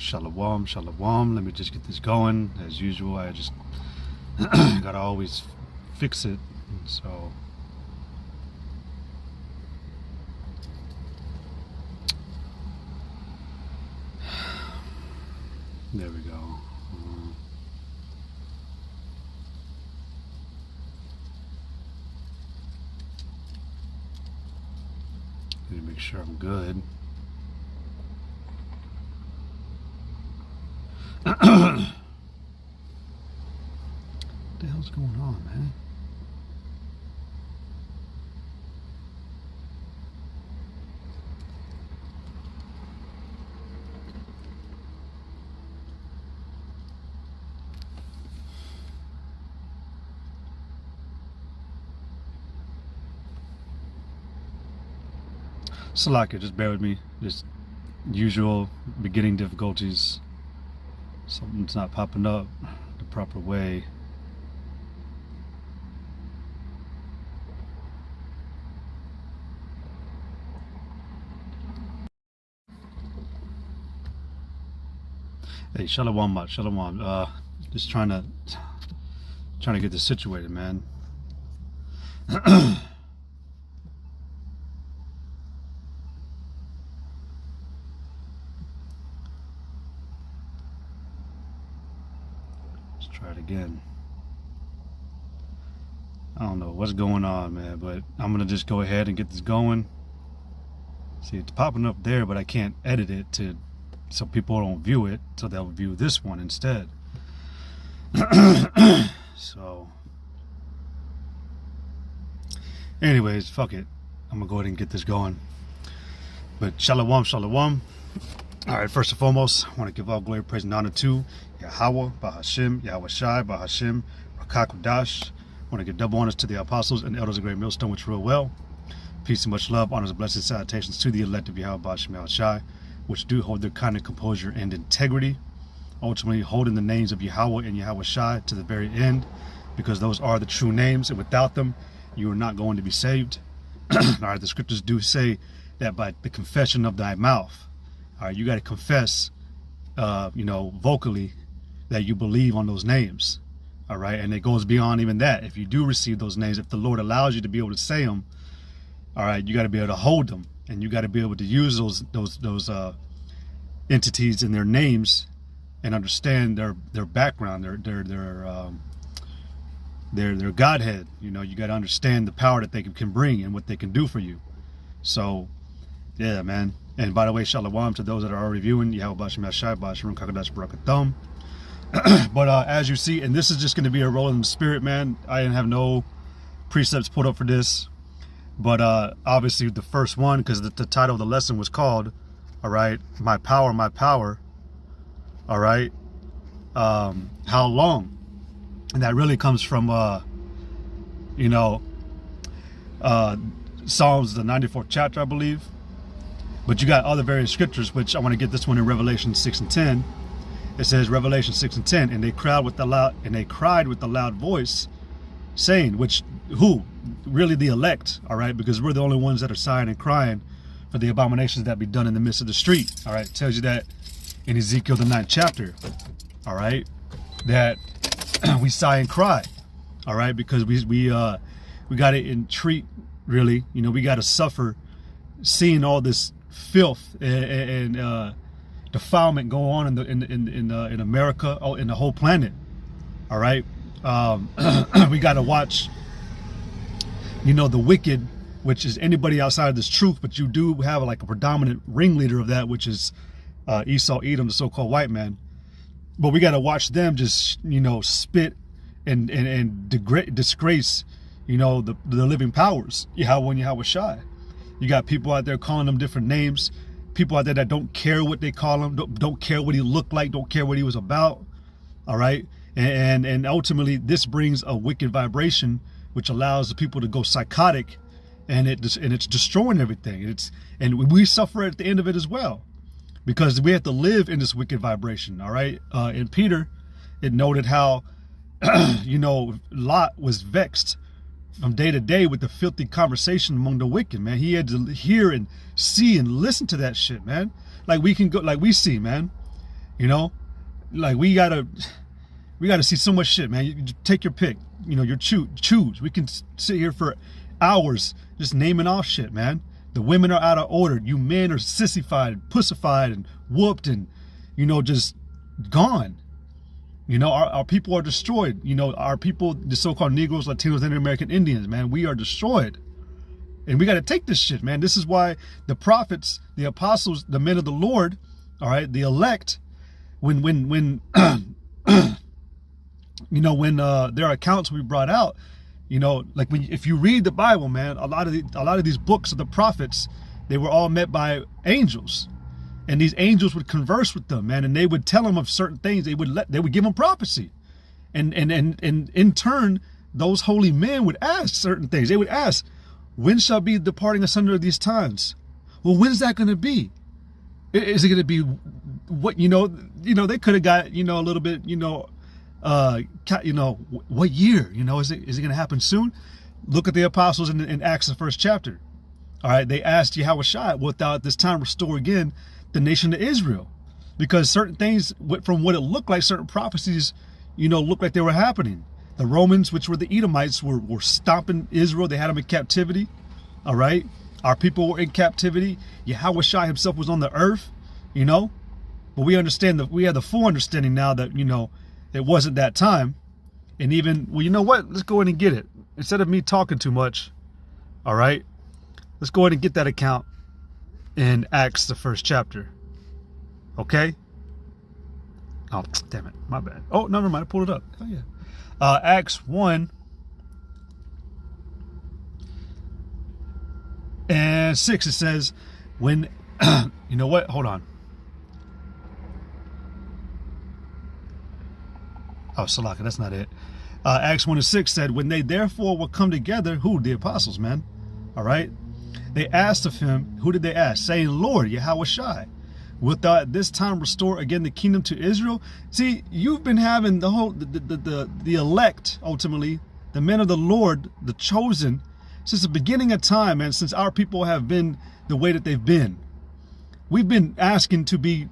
Shalom, shalom. Let me just get this going. As usual, I just gotta always fix it. So there we go. Let me make sure I'm good. What the hell's going on, man? Salaka, just bear with me. Just usual beginning difficulties. Something's not popping up the proper way. Hey, shalom, shalom. Just trying to get this situated, man. Try it again. I don't know what's going on, man, but I'm gonna just go ahead and get this going. See, it's popping up there, but I can't edit it so people don't view it, so they'll view this one instead. So anyways, fuck it, I'm gonna go ahead and get this going. But shalom, shalom. All right, first and foremost, I want to give all glory, praise, and honor to Yahweh, Bahashim, Yahweh Shai, Bahashim, Rakakudash. I want to give double honors to the apostles and elders of Great Millstone, which rule well. Peace and much love, honors, and blessings, salutations to the elect of Yahweh, Bahashim, Yahweh Shai, which do hold their kind of composure and integrity, ultimately holding the names of Yahweh and Yahweh Shai to the very end, because those are the true names, and without them, you are not going to be saved. All right, the scriptures do say that by the confession of thy mouth, all right, you got to confess, vocally, that you believe on those names. All right, and it goes beyond even that. If you do receive those names, if the Lord allows you to be able to say them, all right, you got to be able to hold them, and you got to be able to use those entities and their names, and understand their background, their Godhead. You know, you got to understand the power that they can bring and what they can do for you. So, yeah, man. And by the way, shalom to those that are already viewing. Yahweh Bashim Yashai, Bashim Kakadash Barakathum. But as you see, and this is just going to be a roll in the spirit, man. I didn't have no precepts put up for this. But obviously the first one, because the title of the lesson was called, all right, My Power, My Power. All right. How long? And that really comes from, Psalms, the 94th chapter, I believe. But you got other various scriptures, which I want to get this one in Revelation 6 and 10. It says, Revelation 6 and 10, and they cried with a loud voice, saying, who? Really the elect, all right, because we're the only ones that are sighing and crying for the abominations that be done in the midst of the street. All right, it tells you that in Ezekiel the 9th chapter, all right, that we sigh and cry, all right, because we got to entreat, really, we got to suffer seeing all this filth and defilement go on in America, in the whole planet. All right, we got to watch, the wicked, which is anybody outside of this truth, but you do have like a predominant ringleader of that, which is Esau, Edom, the so-called white man. But we got to watch them just, spit and disgrace, the living powers, Yahweh and Yahweh Shai. You got people out there calling them different names. People out there that don't care what they call him, don't care what he looked like, don't care what he was about. All right. And ultimately, this brings a wicked vibration, which allows the people to go psychotic, and it's destroying everything. And we suffer at the end of it as well, because we have to live in this wicked vibration. All right. In Peter, it noted how, Lot was vexed from day to day with the filthy conversation among the wicked, man. He had to hear and see and listen to that shit, man. Like we see, man. You know, like we gotta see so much shit, man. You take your pick. You know, choose. We can sit here for hours just naming off shit, man. The women are out of order. You men are sissified, pussified, and whooped, and you know, just gone. You know, our people are destroyed. You know, our people, the so-called Negroes, Latinos, and American Indians, man, we are destroyed. And we got to take this shit, man. This is why the prophets, the apostles, the men of the Lord, all right, the elect, when you know, when their accounts we brought out, you know, like if you read the Bible, man, a lot of these books of the prophets, they were all met by angels, and these angels would converse with them, man, and they would tell them of certain things. They would give them prophecy, and in turn, those holy men would ask certain things. They would ask, when shall be the departing asunder of these times? Well, when's that going to be? Is it going to be what, you know, they could have got, you know, a little bit, you know, what year, you know, is it going to happen soon? Look at the apostles in Acts, the 1st chapter. All right. They asked Yahushua, wilt thou at this time restore again the nation of Israel? Because certain things, from what it looked like, certain prophecies, you know, looked like they were happening. The Romans, which were the Edomites, were stomping Israel. They had them in captivity. All right. Our people were in captivity. Yahushua himself was on the earth, you know, but we understand that we have the full understanding now that, you know, it wasn't that time. And even, well, you know what? Let's go ahead and get it. Instead of me talking too much, all right, let's go ahead and get that account in Acts, the 1st chapter. Okay? Oh, damn it. My bad. Oh, never mind. I pulled it up. Oh, yeah. Acts 1 and 6, it says, when, you know what? Hold on. Oh, Salaka, that's not it. Acts 1 and 6 said, when they therefore will come together, who? The apostles, man. All right. They asked of him, who did they ask? Saying, Lord, Yahushua, wilt thou at this time restore again the kingdom to Israel? See, you've been having the whole, the elect, ultimately, the men of the Lord, the chosen, since the beginning of time, man, since our people have been the way that they've been. We've been asking to be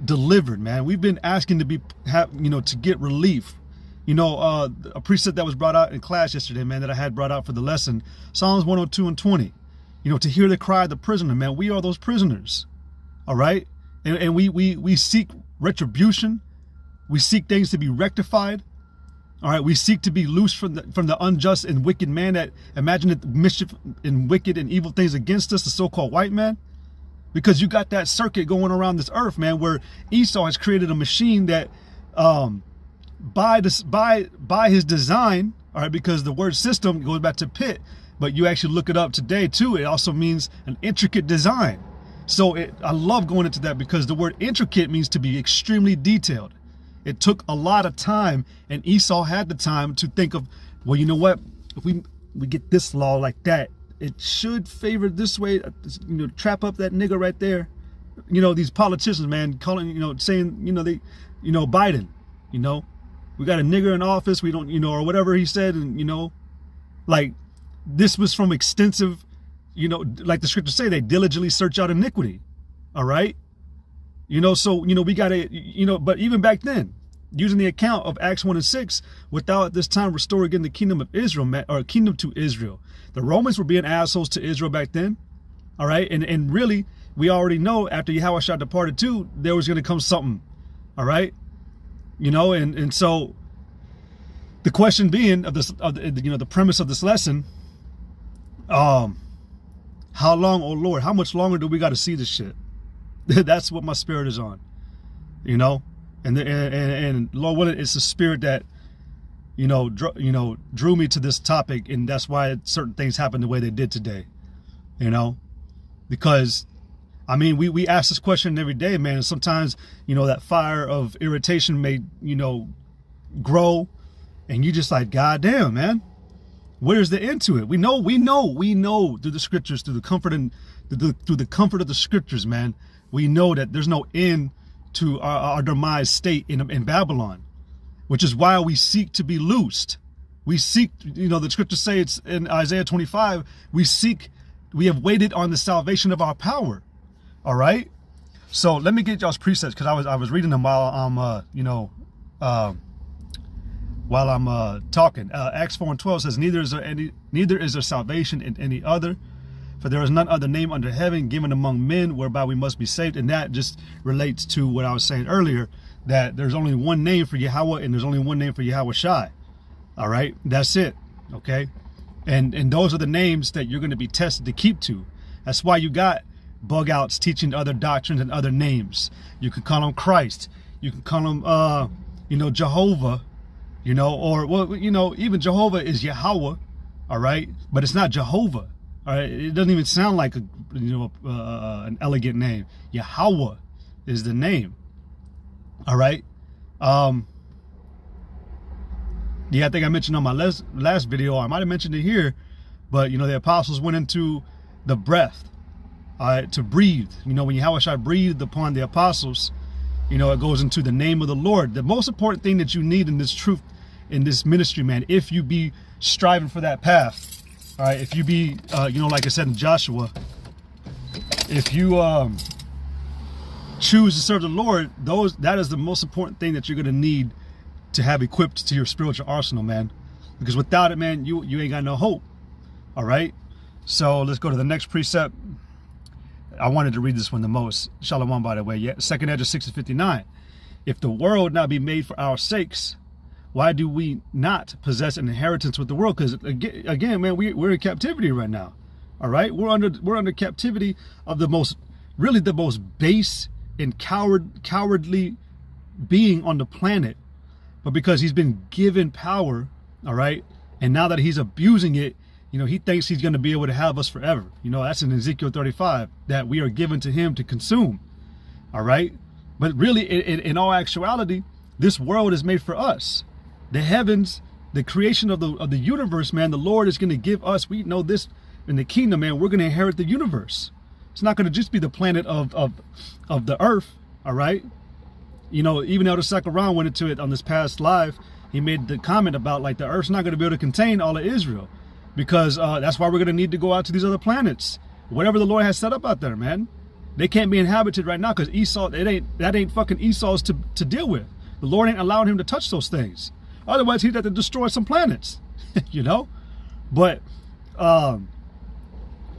delivered, man. We've been asking to to get relief. You know, a precept that was brought out in class yesterday, man, that I had brought out for the lesson, Psalms 102 and 20. You know, to hear the cry of the prisoner, man. We are those prisoners. All right. And we seek retribution. We seek things to be rectified. All right. We seek to be loose from the unjust and wicked man that imagined mischief and wicked and evil things against us, the so-called white man. Because you got that circuit going around this earth, man, where Esau has created a machine that, by his design, all right, because the word system goes back to pit, but you actually look it up today too. It also means an intricate design. So I love going into that because the word intricate means to be extremely detailed. It took a lot of time, and Esau had the time to think of, well, you know what? If we get this law like that, it should favor this way, you know, trap up that nigga right there. You know, these politicians, man, calling, you know, saying, you know, Biden, you know, we got a nigger in office, we don't, you know, or whatever he said. And, you know, like this was from extensive, you know, like the scriptures say, they diligently search out iniquity. All right. You know, so, you know, we got to, you know, but even back then, using the account of Acts 1 and 6, without at this time restore again the kingdom of Israel, or kingdom to Israel. The Romans were being assholes to Israel back then. All right. And really, we already know after Yahushua departed too, there was going to come something. All right. You know, and so the question being the premise of this lesson, how long, oh Lord, how much longer do we got to see this shit? That's what my spirit is on, you know, and Lord willing, it's the spirit that, drew me to this topic. And that's why certain things happened the way they did today, you know, because I mean, we ask this question every day, man. And sometimes, you know, that fire of irritation may, you know, grow, and you just like, God damn, man, where's the end to it? We know through the scriptures, through the comfort and through the comfort of the scriptures, man. We know that there's no end to our demise state in Babylon, which is why we seek to be loosed. We seek, you know, the scriptures say, it's in Isaiah 25, we have waited on the salvation of our power. All right. So let me get y'all's precepts, because I was reading them while I'm while I'm talking. Acts 4:12 says, neither is there salvation in any other, for there is none other name under heaven given among men whereby we must be saved. And that just relates to what I was saying earlier, that there's only one name for Yahweh and there's only one name for Yahweh Shai. All right, that's it. Okay, and those are the names that you're going to be tested to keep to. That's why you got bug outs teaching other doctrines and other names. You can call them Christ. You can call them Jehovah. Or well, even Jehovah is Yahweh. All right, but it's not Jehovah. All right, it doesn't even sound like an elegant name. Yahweh is the name. All right. Yeah, I think I mentioned on my last video, I might have mentioned it here, but the apostles went into the breath, to breathe. When Yahweh breathed upon the apostles, it goes into the name of the Lord. The most important thing that you need in this truth, in this ministry, man, if you be striving for that path, all right, if you be, like I said in Joshua, if you choose to serve the Lord, that is the most important thing that you're going to need to have equipped to your spiritual arsenal, man. Because without it, man, you ain't got no hope. All right. So let's go to the next precept. I wanted to read this one the most. Shalom, by the way. Yeah, 2nd Ezra 6:59. If the world not be made for our sakes, why do we not possess an inheritance with the world? Because again, man, we're in captivity right now. All right, we're under captivity of the most base and cowardly being on the planet. But because he's been given power, all right, and now that he's abusing it, he thinks he's going to be able to have us forever. That's in Ezekiel 35, that we are given to him to consume. All right. But really, in all actuality, this world is made for us. The heavens, the creation of the universe, man, the Lord is going to give us. We know this in the kingdom, man. We're going to inherit the universe. It's not going to just be the planet of the earth. All right. Even Elder Sakaran went into it on this past live. He made the comment about the earth's not going to be able to contain all of Israel. Because that's why we're going to need to go out to these other planets. Whatever the Lord has set up out there, man. They can't be inhabited right now because Esau, that ain't fucking Esau's to deal with. The Lord ain't allowing him to touch those things. Otherwise, he'd have to destroy some planets. But,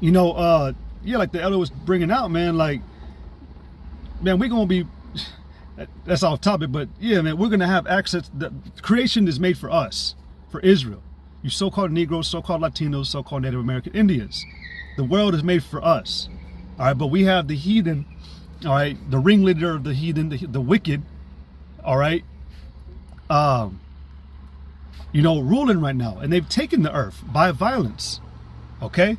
yeah, like the elder was bringing out, man, man, we're going to be, that's off topic, but yeah, man, we're going to have access. The creation is made for us, for Israel. You so-called Negroes, so-called Latinos, so-called Native American Indians. The world is made for us. All right, but we have the heathen, all right, the ringleader of the heathen, the wicked, all right, ruling right now. And they've taken the earth by violence, okay?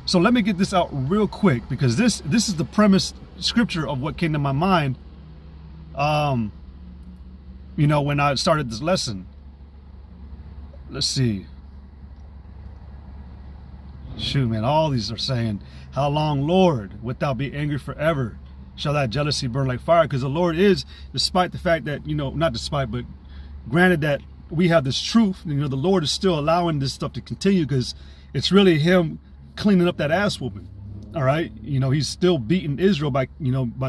So let me get this out real quick, because this is the premise scripture of what came to my mind, when I started this lesson. Let's see. Shoot, man, all these are saying, how long, Lord, wilt thou be angry forever? Shall thy jealousy burn like fire? Because the Lord is, despite the fact that, not despite, but granted that we have this truth, the Lord is still allowing this stuff to continue, because it's really him cleaning up that ass whooping. All right. He's still beating Israel by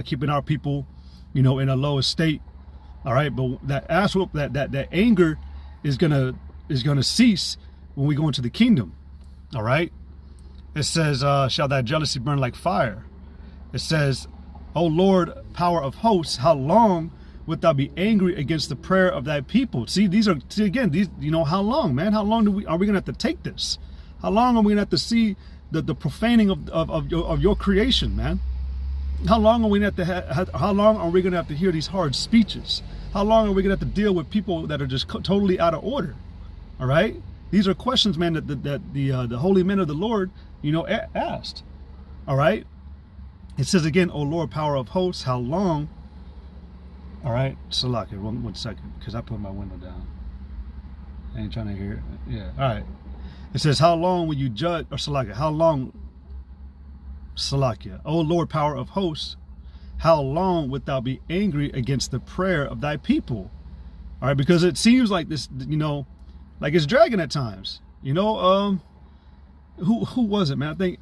keeping our people, in a lower state. All right. But that ass whoop, that anger is going to cease when we go into the kingdom. All right. It says, shall thy jealousy burn like fire? It says, O Lord, power of hosts, how long wilt thou be angry against the prayer of thy people? See, these, how long, man? How long are we going to have to take this? How long are we going to have to see the profaning of your creation, man? How long are we going to have to hear these hard speeches? How long are we going to have to deal with people that are just totally out of order? All right. These are questions, man, that the holy men of the Lord, asked. All right. It says again, O Lord, power of hosts, how long? All right. Salaki, one second, because I put my window down. I ain't trying to hear it. Yeah. All right. It says, how long will you judge, or Salakia, how long, Salakia, O Lord, power of hosts, how long wilt thou be angry against the prayer of thy people? All right. Because it seems like this, like it's dragging at times, who was it, man? I think,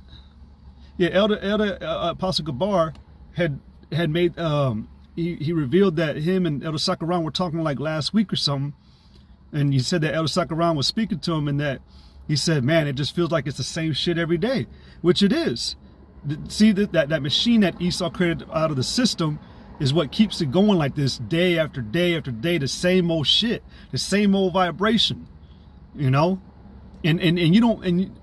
yeah, Elder Apostle Gabar had had made he revealed that him and Elder Sakaran were talking like last week or something, and he said that Elder Sakaran was speaking to him, and that he said, man, it just feels like it's the same shit every day, which it is. See, that machine that Esau created out of the system is what keeps it going like this day after day after day, the same old shit, the same old vibration, you know? And you don't, and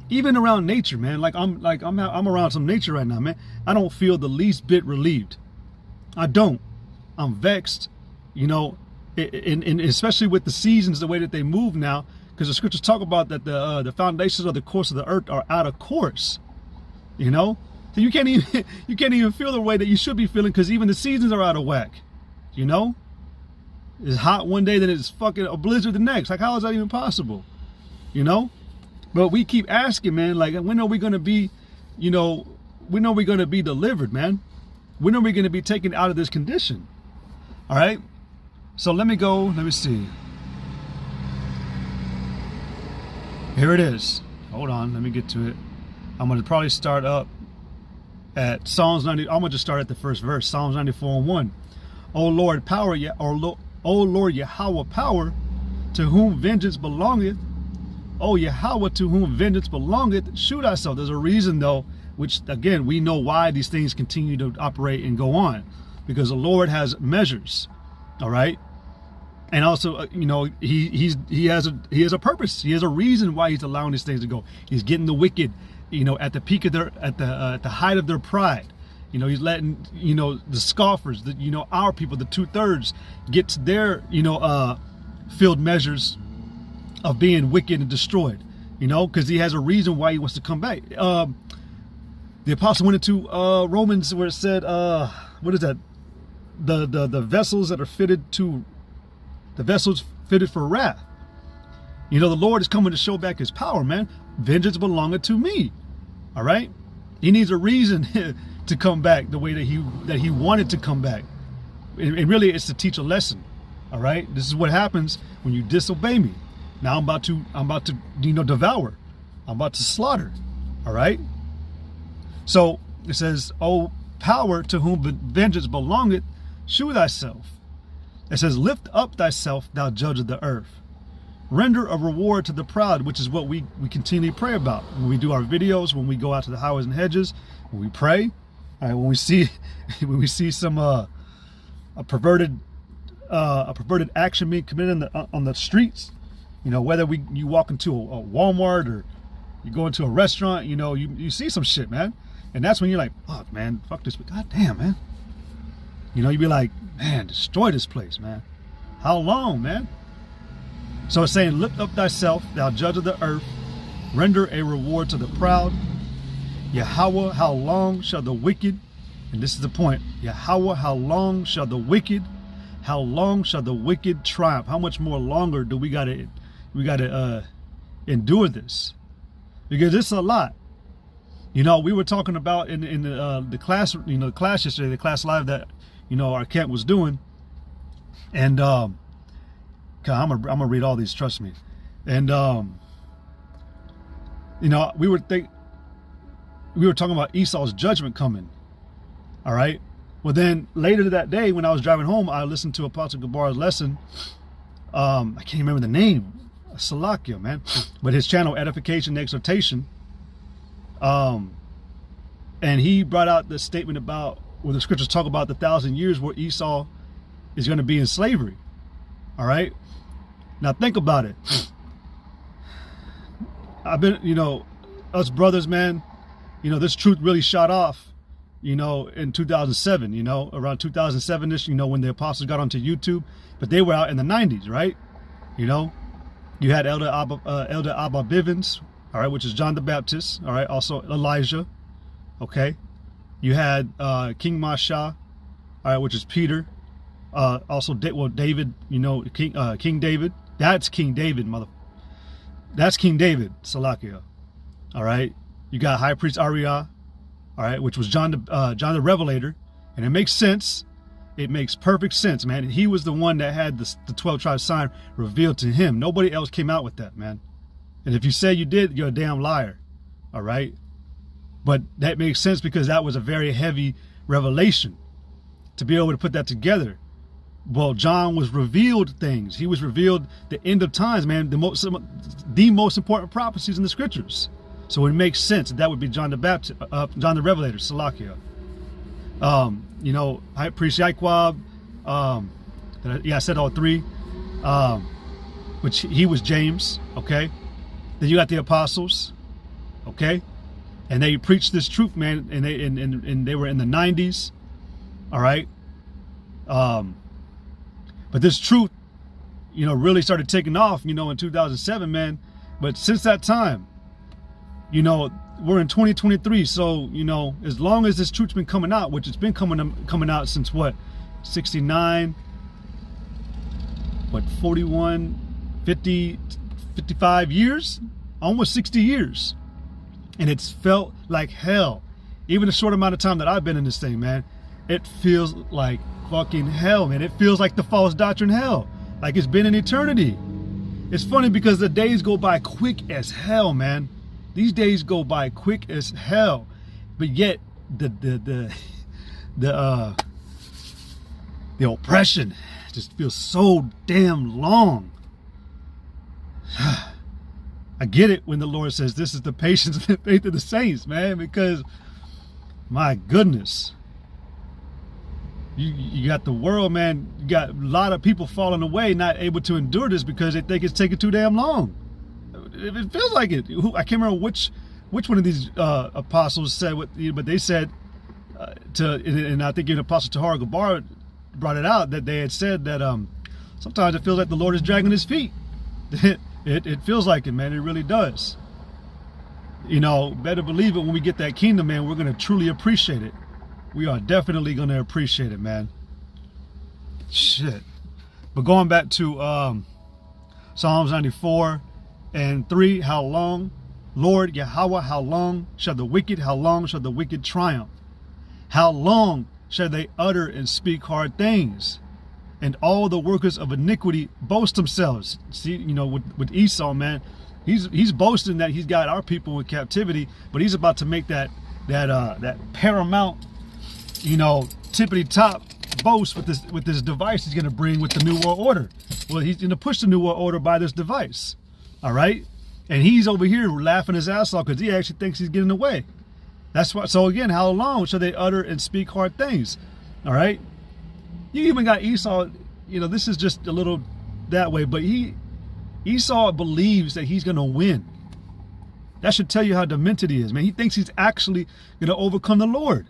even around nature, man, I'm around some nature right now, man. I don't feel the least bit relieved. I don't. I'm vexed, you know, and especially with the seasons, the way that they move now, because the scriptures talk about that the foundations of the course of the earth are out of course, you know. So you can't even feel the way that you should be feeling, because even the seasons are out of whack, you know. It's hot one day, then it's fucking a blizzard the next. Like, how is that even possible, you know? But we keep asking, man, like, when are we going to be, you know, when are we going to be delivered, man? When are we going to be taken out of this condition? All right. So let me see. Here it is. Hold on, let me get to it. I'm going to probably start up at Psalms 90. I'm going to just start at the first verse, Psalms 94:1. O Lord, power, O Lord Yahweh, power, to whom vengeance belongeth. O Yahweh, to whom vengeance belongeth, shew thyself. There's a reason, though, which, again, we know why these things continue to operate and go on, because the Lord has measures, all right? And also, you know, he has a purpose. He has a reason why he's allowing these things to go. He's getting the wicked, you know, at the peak of their, at the height of their pride. You know, he's letting, you know, the scoffers, you know, our people, the 2/3, get to their, you know, filled measures of being wicked and destroyed. You know, because he has a reason why he wants to come back. The apostle went into Romans, where it said, what is that? The vessels that are fitted to. The vessels fitted for wrath. You know, the Lord is coming to show back his power, man. Vengeance belongeth to me. All right? He needs a reason to come back the way that he wanted to come back. And really, it's to teach a lesson. All right? This is what happens when you disobey me. Now I'm about to, you know, devour. I'm about to slaughter. All right? So it says, O power, to whom vengeance belongeth, shew thyself. It says, lift up thyself, thou judge of the earth. Render a reward to the proud, which is what we continually pray about. When we do our videos, when we go out to the highways and hedges, when we pray, all right, when we see some a perverted action being committed on the streets, you know, whether you walk into a Walmart or you go into a restaurant, you know, you see some shit, man. And that's when you're like, fuck, man, fuck this, but goddamn, man. You know, you'd be like, man, destroy this place, man. How long, man? So it's saying, lift up thyself, thou judge of the earth, render a reward to the proud. Yahweh, how long shall the wicked, and this is the point, Yahweh, how long shall the wicked triumph? How much more longer do we gotta endure this? Because it's a lot. You know, we were talking about in the class, you know, the class yesterday, the class live that, you know, our camp was doing, and I'm gonna read all these, trust me. And you know, we were talking about Esau's judgment coming. All right. Well, then later that day, when I was driving home, I listened to Apostle Gabar's lesson. I can't remember the name, Salakia, man, but his channel, Edification and Exhortation. And he brought out the statement about, where the scriptures talk about the 1,000 years where Esau is going to be in slavery. All right. Now think about it. I've been, you know, us brothers, man, you know, this truth really shot off, you know, in 2007, you know, around 2007-ish, you know, when the apostles got onto YouTube, but they were out in the 90s, right? You know, you had Elder Abba Bivens, all right, which is John the Baptist, all right, also Elijah, okay? You had King Masha, all right, which is Peter, also David, you know, King David. That's King David, that's King David, Salakia. All right. You got High Priest Ariah, all right, which was John the Revelator. And it makes sense. It makes perfect sense, man. He was the one that had the 12 tribe sign revealed to him. Nobody else came out with that, man. And if you say you did, you're a damn liar. All right. But that makes sense because that was a very heavy revelation. to be able to put that together. Well, John was revealed things. He was revealed the end of times, man, the most important prophecies in the scriptures. So it makes sense that would be John the Baptist, John the Revelator, Salakia. You know, High Priest Yaquab, I said all three, which he was James, okay? Then you got the apostles, okay? And they preached this truth, man, and they were in the 90s, all right? But this truth, you know, really started taking off, you know, in 2007, man. But since that time, you know, we're in 2023. So, you know, as long as this truth's been coming out, which it's been coming out since what, 69, what, 41, 50, 55 years, almost 60 years. And it's felt like hell. Even the short amount of time that I've been in this thing, man, it feels like fucking hell, man. It feels like the false doctrine hell. Like it's been an eternity. It's funny because the days go by quick as hell, man. These days go by quick as hell. But yet the oppression just feels so damn long. I get it when the Lord says this is the patience and the faith of the saints, man, because my goodness. You got the world, man. You got a lot of people falling away, not able to endure this because they think it's taking too damn long. It feels like it. I can't remember which one of these apostles said what, but they said and I think even Apostle Tahar Gabar brought it out that they had said that sometimes it feels like the Lord is dragging his feet. It feels like it, man. It really does. You know, better believe it. When we get that kingdom, man, we're gonna truly appreciate it. We are definitely going to appreciate it, man. Shit. But going back to Psalms 94 and 3, how long, Lord Yahweh, how long shall the wicked triumph? How long shall they utter and speak hard things? And all the workers of iniquity boast themselves. See, you know, with Esau, man, he's boasting that he's got our people in captivity, but he's about to make that paramount, you know, tippity top boast with this device he's going to bring with the New World Order. Well, he's going to push the New World Order by this device. All right. And he's over here laughing his ass off because he actually thinks he's getting away. That's why. So again, how long shall they utter and speak hard things? All right. You even got Esau, you know, this is just a little that way, but Esau believes that he's going to win. That should tell you how demented he is, man. He thinks he's actually going to overcome the Lord.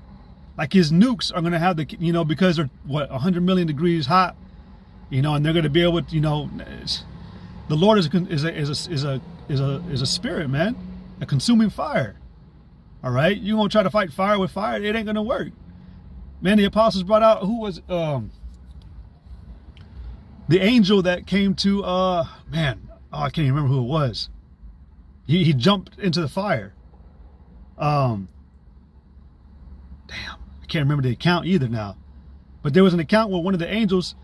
Like his nukes are going to have the, you know, because they're what, 100 million degrees hot, you know, and they're going to be able to, you know, the Lord is a spirit, man, a consuming fire. All right, you gonna try to fight fire with fire? It ain't gonna work, man. The apostles brought out who was the angel that came to I can't even remember who it was. He jumped into the fire. Damn. I can't remember the account either now, but there was an account where one of the angels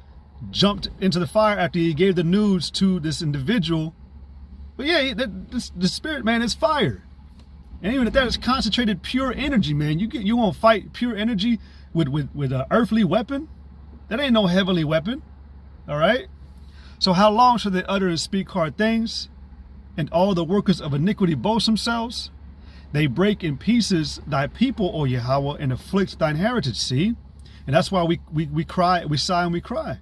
jumped into the fire after he gave the news to this individual. But yeah, the spirit, man, is fire, and even if that is concentrated pure energy, man, you won't fight pure energy with an earthly weapon. That ain't no heavenly weapon. All right. So how long shall they utter and speak hard things, and all the workers of iniquity boast themselves? They break in pieces thy people, O Yahweh, and afflict thine heritage. See? And that's why we cry, we sigh and we cry.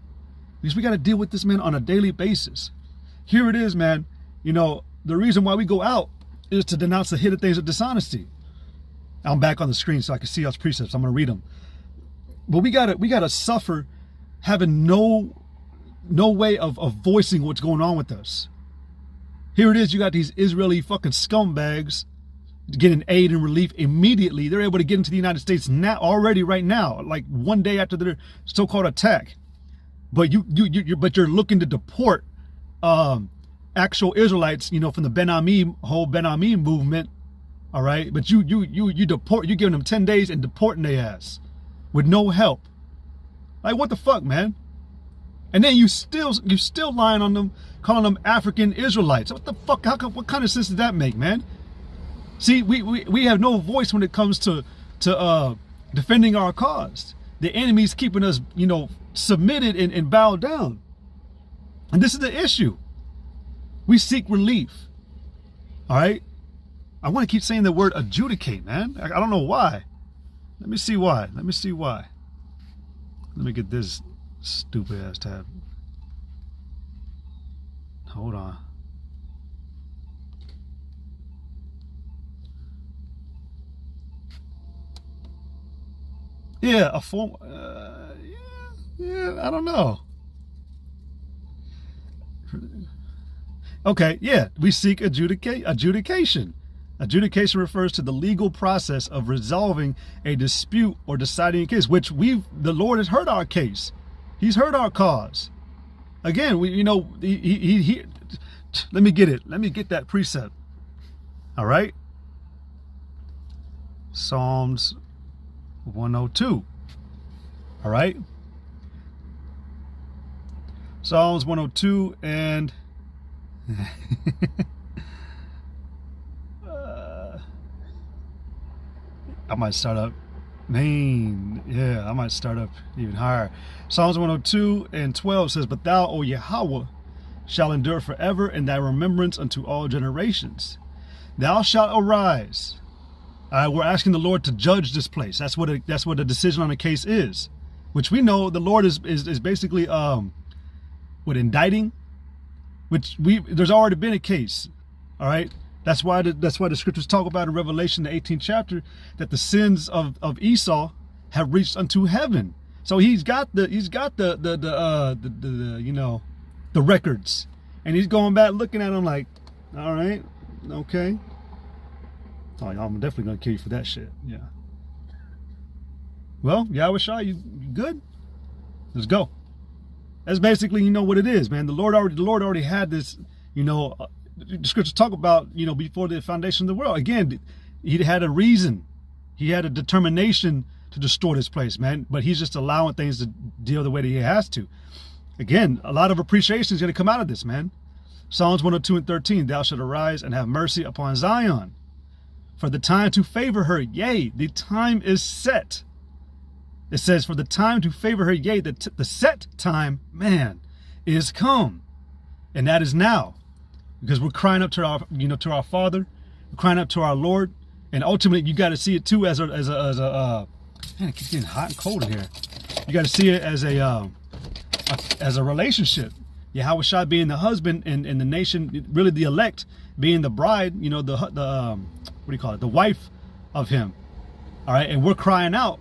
Because we got to deal with this, man, on a daily basis. Here it is, man. You know, the reason why we go out is to denounce the hidden things of dishonesty. I'm back on the screen so I can see y'all's precepts. I'm going to read them. But we gotta suffer having no way of voicing what's going on with us. Here it is. You got these Israeli fucking scumbags getting aid and relief immediately. They're able to get into the United States already right now, like one day after their so-called attack. But you're looking to deport actual Israelites, you know, from the whole Ben Ami movement. All right, but you deport. You're giving them 10 days and deporting their ass with no help. Like, what the fuck, man? And then you're still lying on them, calling them African Israelites. What the fuck? What kind of sense does that make, man? See, we have no voice when it comes to defending our cause. the enemy's keeping us, submitted and bowed down. And this is the issue. We seek relief. All right. I want to keep saying the word adjudicate, man. I don't know why. Let me see why. Let me get this stupid ass tab. Hold on. Yeah, a form. I don't know. Okay, yeah, we seek adjudication. Adjudication refers to the legal process of resolving a dispute or deciding a case, which the Lord has heard our case. He's heard our cause. Again, he let me get it. Let me get that precept. All right. Psalms 102. All right. Psalms 102 and I might start up I might start up even higher. Psalms 102 and 12 says, "But thou, O Yahweh, shall endure forever, and thy remembrance unto all generations. Thou shalt arise." We're asking the Lord to judge this place. That's what a decision on a case is, which we know the Lord is basically indicting, which there's already been a case. All right. That's why the scriptures talk about in Revelation, the 18th chapter, that the sins of Esau have reached unto heaven. So he's got the records, and he's going back looking at them like, all right, okay. Oh, I'm definitely gonna kill you for that shit. Yeah. Well, Yahweh Shai, you good? Let's go. That's basically, what it is, man. The Lord already had this, the scriptures talk about, before the foundation of the world. Again, he had a reason. He had a determination to destroy this place, man. But he's just allowing things to deal the way that he has to. Again, a lot of appreciation is going to come out of this, man. Psalms 102 and 13, "Thou shalt arise and have mercy upon Zion, for the time to favor her, yea, the time is set." It says, "For the time to favor her, yea, the set time, man, is come." And that is now. Because we're crying up to our Father, we're crying up to our Lord, and ultimately you got to see it too as a man, it keeps getting hot and cold in here. You got to see it as a relationship. Yahweh Shai being the husband, and the nation, really the elect, being the bride. The wife of him. All right, and we're crying out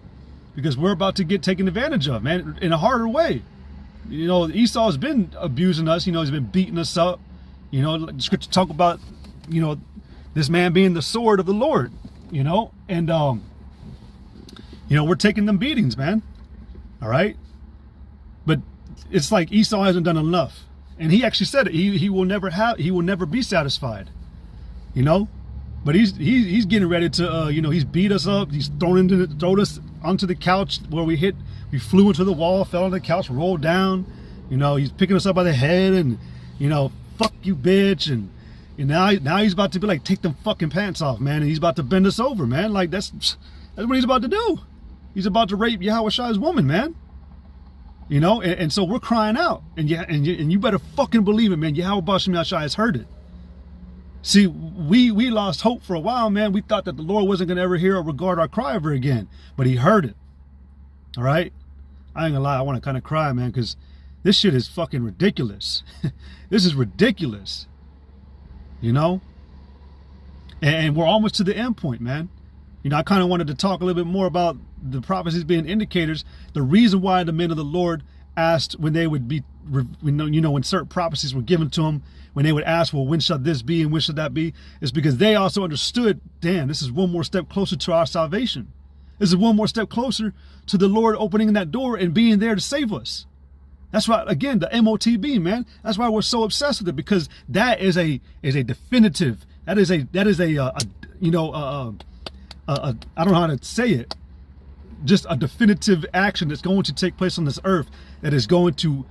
because we're about to get taken advantage of, man, in a harder way. Esau's been abusing us. He's been beating us up. The scripture talk about, this man being the sword of the Lord, and, we're taking them beatings, man. All right. But it's like Esau hasn't done enough. And he actually said it. He will never be satisfied, but he's getting ready to, he's beat us up. He's thrown us onto the couch where we flew into the wall, fell on the couch, rolled down. He's picking us up by the head and, fuck you, bitch. And now he's about to be like, take them fucking pants off, man. And he's about to bend us over, man. Like that's what he's about to do. He's about to rape Yahweh Shai's woman, man. And so we're crying out, and you better fucking believe it, man. Yahweh Bashem Shai has heard it. See, we lost hope for a while, man. We thought that the Lord wasn't gonna ever hear or regard our cry ever again, but he heard it. All right, I ain't gonna lie, I want to kind of cry, man, because this shit is fucking ridiculous. This is ridiculous, and we're almost to the end point, man. I kind of wanted to talk a little bit more about the prophecies being indicators. The reason why the men of the Lord asked when they would be, when certain prophecies were given to them, when they would ask, well, when shall this be and when should that be, is because they also understood, damn, this is one more step closer to our salvation. This is one more step closer to the Lord opening that door and being there to save us. That's why, again, the MOTB, man. That's why we're so obsessed with it, because that is a definitive. That is a I don't know how to say it. Just a definitive action that's going to take place on this earth, that is going to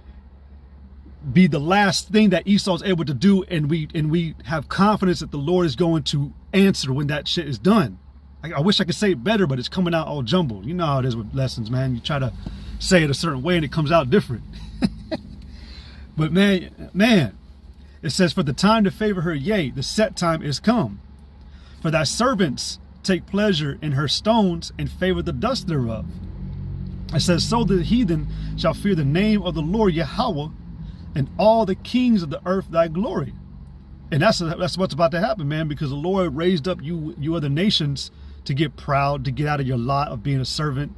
be the last thing that Esau's able to do, and we have confidence that the Lord is going to answer when that shit is done. I wish I could say it better, but it's coming out all jumbled. You know how it is with lessons, man. You try to say it a certain way and it comes out different. But man, it says, for the time to favor her, yea, the set time is come. For thy servants take pleasure in her stones and favor the dust thereof. It says, so the heathen shall fear the name of the Lord Yahweh, and all the kings of the earth thy glory. And that's what's about to happen, man, because the Lord raised up you other nations to get proud, to get out of your lot of being a servant.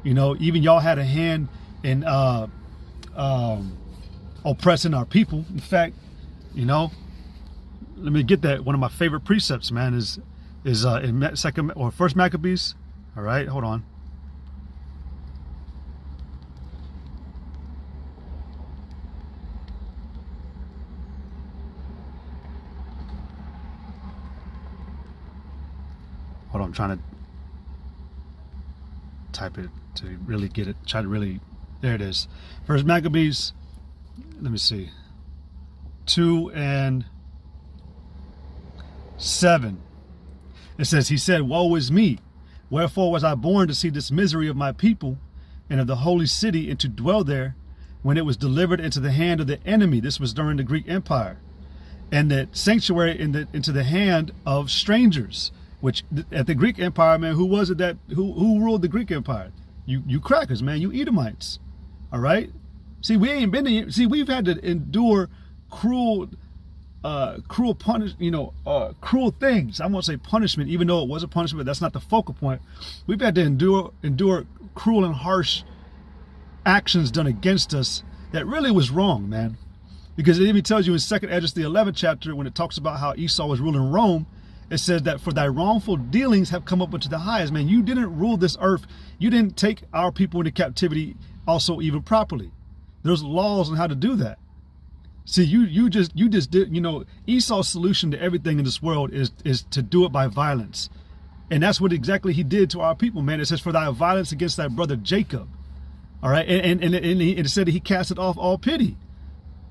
You know, even y'all had a hand in oppressing our people. In fact, you know, let me get that. One of my favorite precepts, man, is in First Maccabees. All right, hold on. Hold on, I'm trying to type it to really get it. Try to really, there it is. First Maccabees, let me see, 2:7. It says, he said, woe is me. Wherefore was I born to see this misery of my people and of the holy city, and to dwell there when it was delivered into the hand of the enemy. This was during the Greek Empire. And the sanctuary into the hand of strangers. Which at the Greek Empire, man, who was it that who ruled the Greek Empire? You crackers, man, you Edomites. All right. See, we ain't been in, see, we've had to endure cruel things. I won't say punishment, even though it was a punishment. That's not the focal point. We've had to endure cruel and harsh actions done against us that really was wrong, man. Because it even tells you in 2nd Esdras, the 11th chapter, when it talks about how Esau was ruling Rome, it says that for thy wrongful dealings have come up unto the highest. Man, you didn't rule this earth. You didn't take our people into captivity also even properly. There's laws on how to do that. See, you just did, you know, Esau's solution to everything in this world is to do it by violence. And that's what exactly he did to our people, man. It says, for thy violence against thy brother Jacob. All right. And it said that he casted off all pity.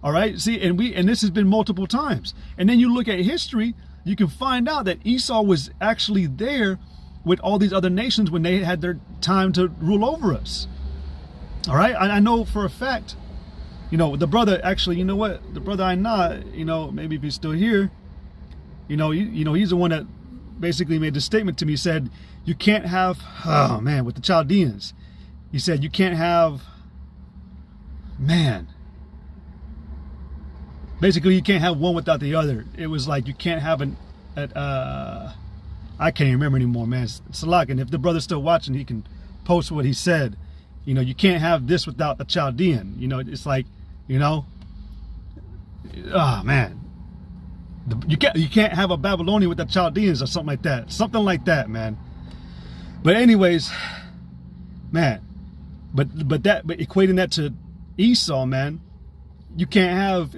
All right. See, and this has been multiple times. And then you look at history, you can find out that Esau was actually there with all these other nations when they had their time to rule over us. All right. I know for a fact, you know, the brother, actually, you know what? The brother Ainah, you know, maybe if he's still here, you know, he's the one that basically made the statement to me. He said, you can't have, oh man, with the Chaldeans, he said, you can't have, man, basically you can't have one without the other. It was like, you can't have I can't even remember anymore, man. Salak, and if the brother's still watching, he can post what he said. You know, you can't have this without a Chaldean. You know, it's like, you know, oh man, you can't have a Babylonian with the Chaldeans or something like that. Something like that, man. But anyways, man, but equating that to Esau, man, you can't have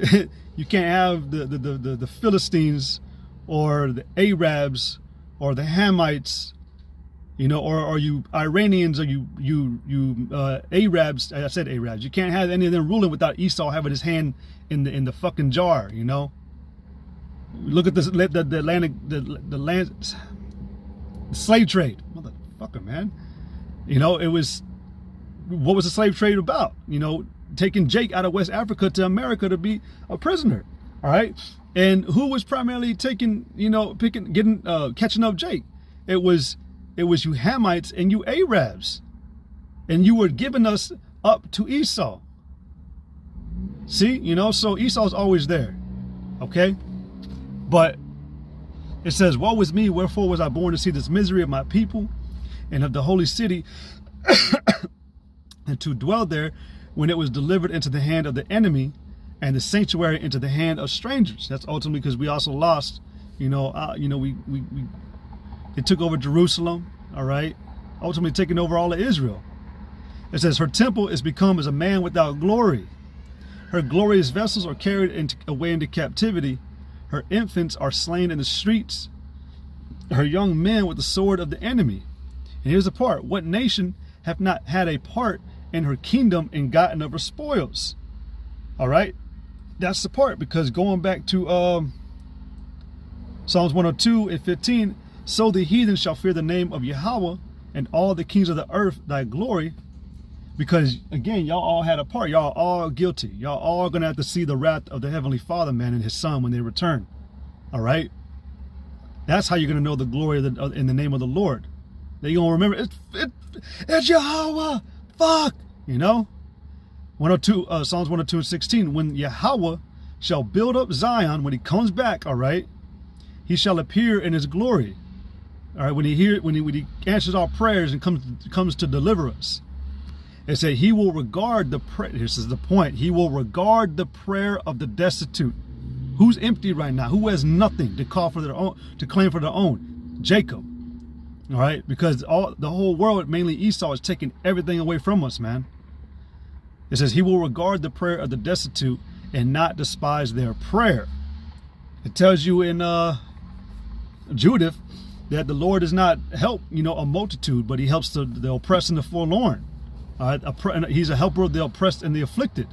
the Philistines or the Arabs or the Hamites, you know, or you Iranians, or you Arabs. I said Arabs. You can't have any of them ruling without Esau having his hand in the fucking jar. You know. Look at this, the slave trade, motherfucker, man. You know, it was, what was the slave trade about? You know, taking Jake out of West Africa to America to be a prisoner. All right, and who was primarily taking, you know, catching up Jake? It was you Hamites and you Arabs, and you were giving us up to Esau. See, you know, so Esau's always there, okay? But it says, woe is me, wherefore was I born to see this misery of my people and of the holy city, and to dwell there when it was delivered into the hand of the enemy, and the sanctuary into the hand of strangers. That's ultimately because we also lost, you know, they took over Jerusalem, all right, ultimately taking over all of Israel. It says, her temple is become as a man without glory. Her glorious vessels are carried away into captivity. Her infants are slain in the streets. Her young men with the sword of the enemy. And here's the part. What nation have not had a part in her kingdom and gotten of her spoils? All right. That's the part, because going back to Psalms 102 and 15, So the heathen shall fear the name of Yahweh, and all the kings of the earth thy glory. Because again, y'all all had a part. Y'all all guilty. Y'all all gonna have to see the wrath of the Heavenly Father, man, and his son when they return. All right? That's how you're gonna know the glory of in the name of the Lord. That you're gonna remember it's Yahweh. Fuck. You know? 102, Psalms 102 and 16. When Yahweh shall build up Zion, when he comes back, all right, he shall appear in his glory. All right, when he answers our prayers and comes to deliver us. It said he will regard the prayer. This is the point. He will regard the prayer of the destitute. Who's empty right now? Who has nothing to call for their own, to claim for their own? Jacob. All right, because the whole world, mainly Esau, is taking everything away from us, man. It says he will regard the prayer of the destitute and not despise their prayer. It tells you in Judith that the Lord does not help, a multitude, but he helps the oppressed and the forlorn. He's a helper of the oppressed and the afflicted.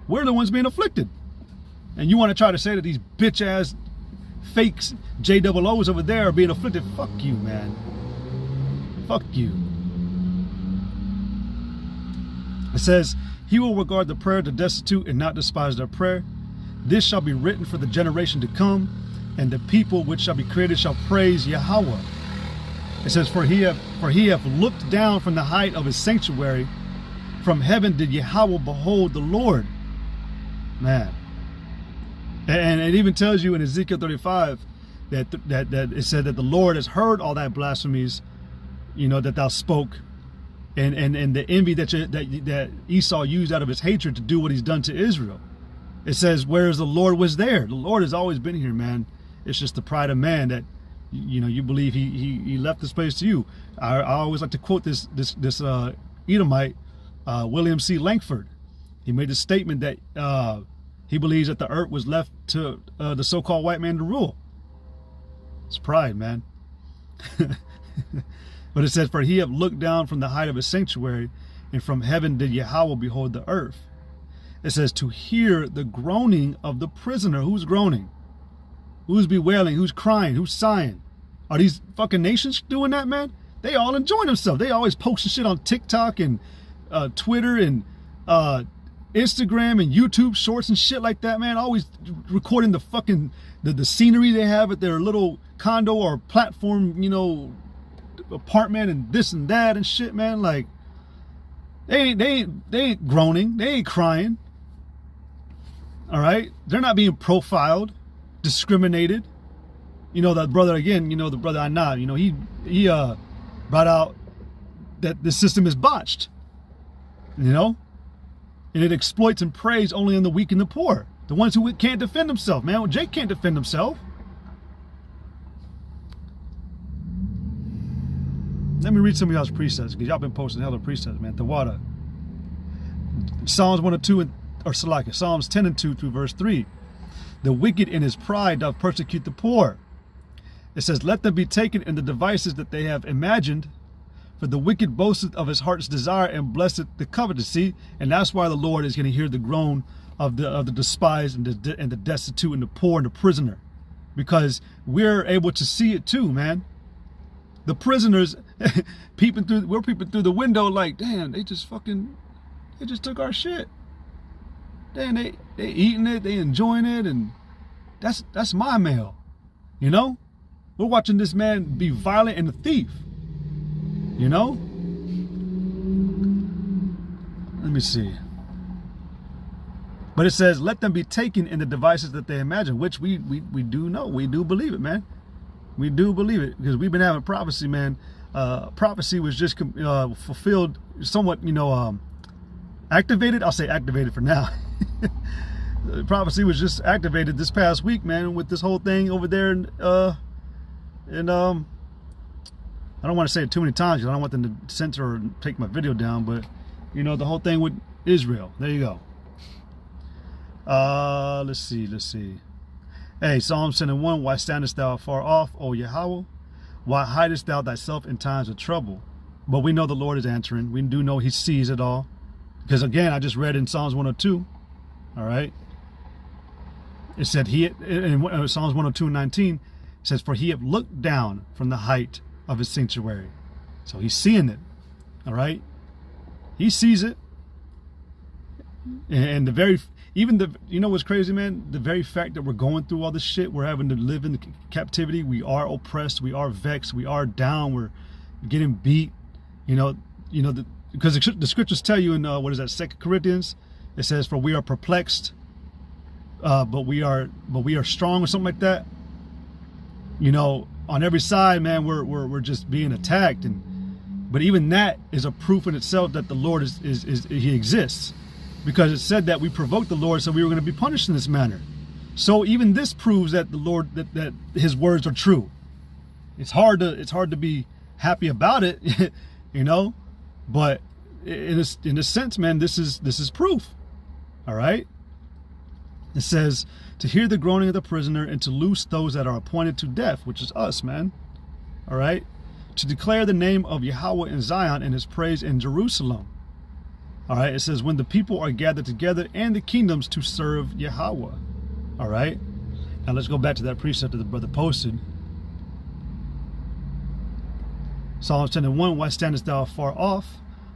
We're the ones being afflicted. And you want to try to say that these bitch ass fakes, JOOs over there are being afflicted? Fuck you, man. Fuck you. It says, he will regard the prayer of the destitute and not despise their prayer. This shall be written for the generation to come, and the people which shall be created shall praise Yahweh. It says, for he hath looked down from the height of his sanctuary. From heaven did Yahweh behold the Lord. Man. And it even tells you in Ezekiel 35 that it said that the Lord has heard all that blasphemies, that thou spoke, and the envy that Esau used out of his hatred to do what he's done to Israel. It says, whereas the Lord was there. The Lord has always been here, man. It's just the pride of man that you believe he left this place to you. I always like to quote this Edomite, William C. Langford. He made the statement that he believes that the earth was left to the so-called white man to rule. It's pride, man. But it says, for he have looked down from the height of his sanctuary, and from heaven did Yahweh behold the earth. It says, to hear the groaning of the prisoner. Who's groaning? Who's bewailing? Who's crying? Who's sighing? Are these fucking nations doing that, man? They all enjoying themselves. They always posting shit on TikTok and Twitter and Instagram and YouTube shorts and shit like that, man. Always recording the fucking the scenery they have at their little condo or platform, apartment and this and that and shit, man. Like they ain't groaning, they ain't crying. All right, they're not being profiled, discriminated. The brother again, the brother Anad, he brought out that the system is botched, and it exploits and preys only on the weak and the poor, the ones who can't defend themselves, man. Well, Jake can't defend himself. Let me read some of y'all's precepts, because y'all been posting hella precepts, man. Tawada. Psalms 102 Psalms 10 and 2 through verse 3. The wicked in his pride doth persecute the poor. It says, let them be taken in the devices that they have imagined, for the wicked boasteth of his heart's desire and blesseth the covetous. See, and that's why the Lord is going to hear the groan of the despised and the destitute and the poor and the prisoner, because we're able to see it too, man. The prisoners we're peeping through the window like, damn, they just took our shit. Damn, they eating it, they enjoying it, and that's my mail. We're watching this man be violent and a thief. Let me see. But it says, let them be taken in the devices that they imagine, which we do know. We do believe it, man. We do believe it, because we've been having prophecy, man. Prophecy was just fulfilled, somewhat, activated. I'll say activated for now. Prophecy was just activated this past week, man, with this whole thing over there. And I don't want to say it too many times, because I don't want them to censor or take my video down, but the whole thing with Israel. There you go. Let's see. Hey, Psalm 1, why standest thou afar off, O Yahweh? Why hidest thou thyself in times of trouble? But we know the Lord is answering. We do know he sees it all. Because again, I just read in Psalms 102. All right. It said in Psalms 102:19, It says, for he have looked down from the height of his sanctuary. So he's seeing it. All right. He sees it. And you know what's crazy, man? The very fact that we're going through all this shit, we're having to live in captivity. We are oppressed. We are vexed. We are down. We're getting beat. Because the scriptures tell you in what is that, 2 Corinthians? It says, for we are perplexed, but we are strong, or something like that. On every side, man, we're just being attacked, but even that is a proof in itself that the Lord he exists, because it said that we provoked the Lord, so we were going to be punished in this manner. So even this proves that the Lord, that His words are true. It's hard to be happy about it, but in a sense, man, this is proof. All right. It says to hear the groaning of the prisoner and to loose those that are appointed to death, which is us, man. All right. To declare the name of Yahweh in Zion and His praise in Jerusalem. All right. It says when the people are gathered together and the kingdoms to serve Yahweh. All right. Now let's go back to that precept that the brother posted. Psalms 10:1. Why standest thou afar off,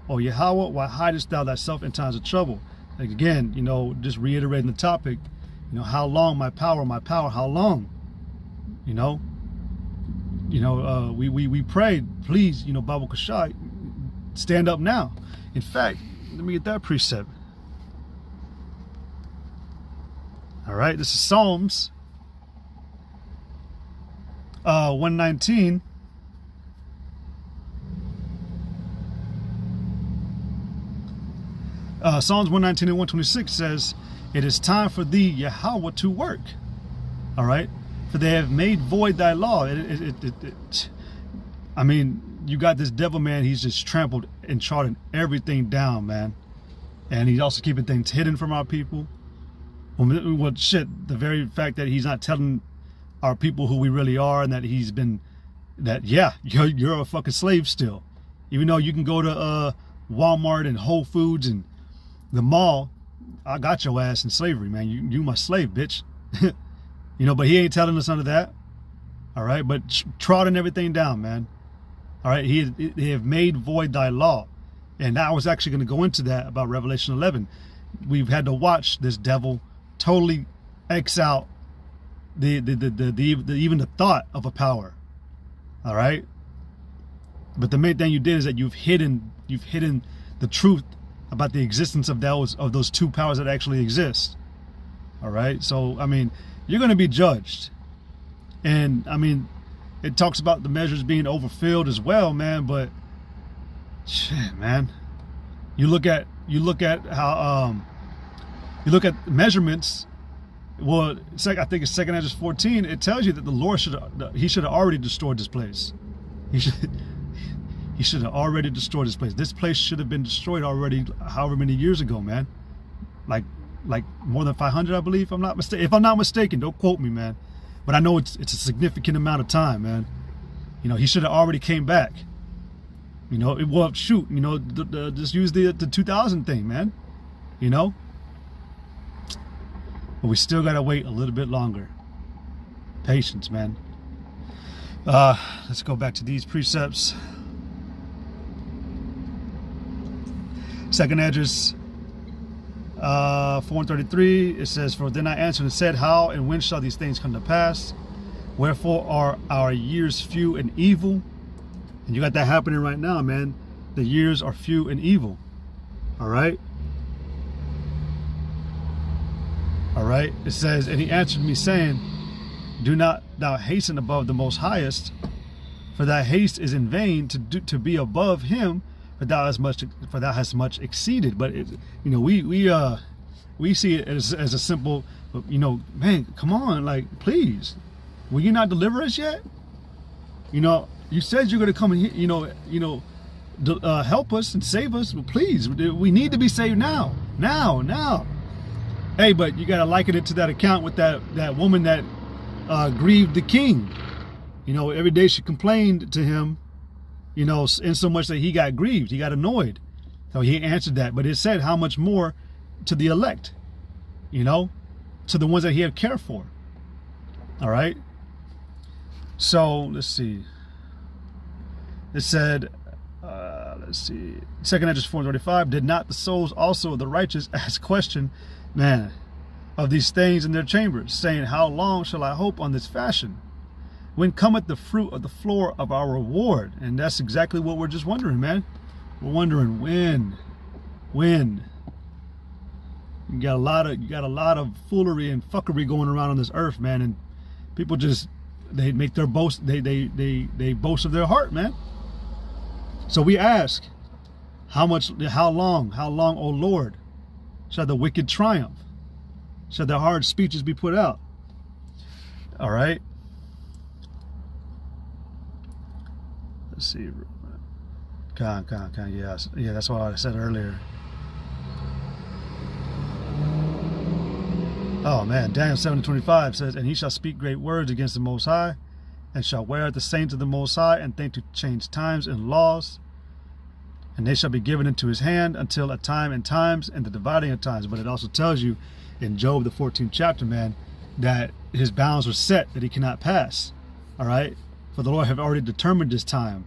O Yahweh? Why hidest thou thyself in times of trouble? Like again, just reiterating the topic. How long, my power, how long? We prayed, please, Baba Kashai, stand up now. In fact, let me get that precept. All right, this is Psalms 119. Psalms 119 and 126 says, it is time for thee, Yahweh, to work. All right. For they have made void thy law. I mean, you got this devil, man. He's just trampled and trodden everything down, man. And he's also keeping things hidden from our people. Well, shit, the very fact that he's not telling our people who we really are, and that you're a fucking slave still. Even though you can go to Walmart and Whole Foods and the mall, I got your ass in slavery, man. You my slave, bitch. But he ain't telling us none of that. All right, but trodden everything down, man. All right, he have made void thy law. And I was actually going to go into that about Revelation 11. We've had to watch this devil totally X out even the thought of a power. All right. But the main thing you did is that you've hidden the truth about the existence of those two powers that actually exist. All right. So, I mean, you're going to be judged. And I mean, it talks about the measures being overfilled as well, man. But shit, man, you look at how, you look at measurements. Well, I think it's 2 Ezra 14. It tells you that the Lord should have already destroyed this place. He should have already destroyed this place. This place should have been destroyed already, however many years ago, man. Like more than 500, I believe. If I'm not mistaken, don't quote me, man. But I know it's a significant amount of time, man. He should have already came back. Just use the 2000 thing, man. But we still gotta wait a little bit longer. Patience, man. Let's go back to these precepts. 2 Ezra 4:33, it says, for then I answered and said, how and when shall these things come to pass? Wherefore are our years few and evil? And you got that happening right now, man. The years are few and evil. All right. All right. It says, and he answered me saying, do not thou hasten above the Most Highest, for thy haste is in vain to be above him, for thou hast much exceeded. But we see it as a simple, man, come on, like, please, will you not deliver us yet? You said you're going to come and help us and save us. Well, please, we need to be saved now. Hey, but you got to liken it to that account with that woman that grieved the king. Every day she complained to him, in so much that he got grieved, he got annoyed. So he answered that. But it said how much more to the elect, to the ones that he had care for. All right. So let's see. It said, let's see, 2 Esdras 4:35. Did not the souls also of the righteous ask question, man, of these things in their chambers, saying, how long shall I hope on this fashion? When cometh the fruit of the floor of our reward? And that's exactly what we're just wondering, man. We're wondering when. You got a lot of foolery and fuckery going around on this earth, man, and people just, they make their boast, they boast of their heart, man. So we ask, how long, O Lord, shall the wicked triumph? Shall their hard speeches be put out? All right. Let's see. Yeah, that's what I said earlier. Oh man, Daniel 7:25 says, and he shall speak great words against the Most High, and shall wear at the saints of the Most High, and think to change times and laws, and they shall be given into his hand until a time and times and the dividing of times. But it also tells you in Job, the 14th chapter, man, that his bounds are set, that he cannot pass. All right, for the Lord have already determined this time,